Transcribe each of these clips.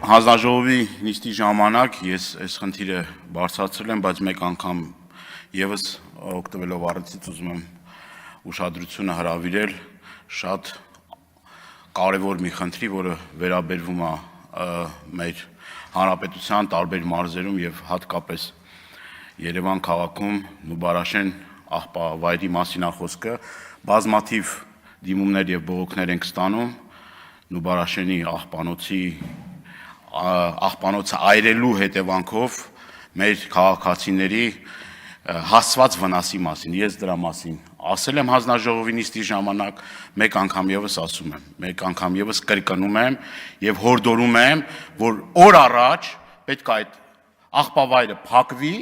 Հանձնաժողովի նիստի ժամանակ ես այս խնդիրը բարձրացրել եմ, բայց մեկ անգամ եւս օգտվելով առիթից ուզում եմ ուշադրությունը հրավիրել շատ կարևոր մի խնդրի, որը վերաբերվում է մեր հանրապետության տարբեր մարզերում եւ հատկապես Երևան քաղաքում Նուբարաշեն աղբավայրի մասին է խոսքը, բազմաթիվ դիմումներ եւ բողոքներ ենք ստանում Նուբարաշենի աղբանոցը այրելու հետևանքով մեր քաղաքացիների հասցված վնասի մասին, ես դրա մասին ասել եմ հանձնաժողովի նիստի ժամանակ, մեկ անգամ եւս ասում եմ, մեկ անգամ եւս կրկնում եմ եւ հորդորում եմ, որ օր առաջ պետք է այդ աղբավայրը փակվի,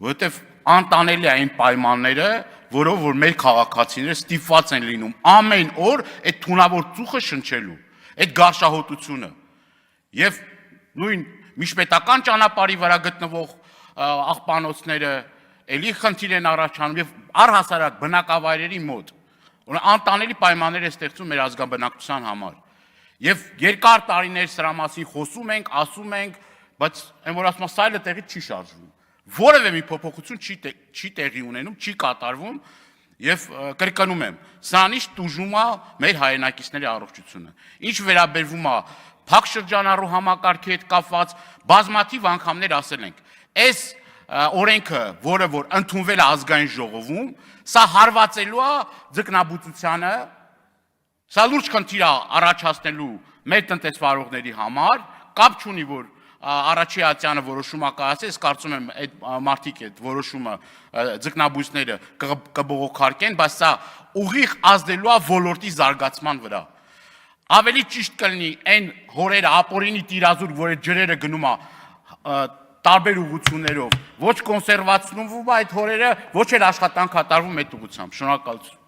որովհետեւ անտանելի է այն պայմանները, որով որ մեր քաղաքացիները ստիպված են լինում ամեն օր այդ թունավոր ծուխը շնչելու, այդ գարշահոտությունը եւ նույն միջպետական ճանապարհի վրա գտնվող աղբանոցները էլի խնդիր են առաջանում եւ առհասարակ բնակավայրերի մոտ անտանելի պայմաններ է ստեղծում մեր ազգաբնակչության համար եւ երկար տարիներ սրա մասին խոսում ենք, ասում ենք, բայց այն որ ասում եմ սայլը տեղից չի շարժվում, որևէ մի փոփոխություն չի տեղի ունենում, չի կատարվում եւ կրկնում եմ, սրանից տուժում է մեր հայրենակիցների առողջությունը։ Ինչ վերաբերվում է փակ շրջանառու համակարգի հետ կապված բազմաթիվ անգամներ ասել ենք, այս օրենքը, որը որ ընդունվել է ազգային ժողովում, սա հարվածելու է ձկնաբուծությանը, սա լուրջ խնդիր է առաջացնելու մեր տնտեսվարողների համար, կապ չունի, որ Առաջի Ատյանը որոշում է կայացել, ես կարծում եմ այդ մարդիկ այդ որոշումը ձկնաբույսները կբողոքարկեն, բայց սա ուղիղ ազդելու է ոլորտի զարգացման վրա։ Ավելի ճիշտ կլինի այն հորերը ապօրինի տիրազուրկ, որ այդ ջրերը գնում է տարբեր ուղղություններով, ոչ կոնսերվացնում այդ հորերը, ոչ էլ աշխատանք կատարվում այդ ուղղությամբ։ Շնորհակալություն։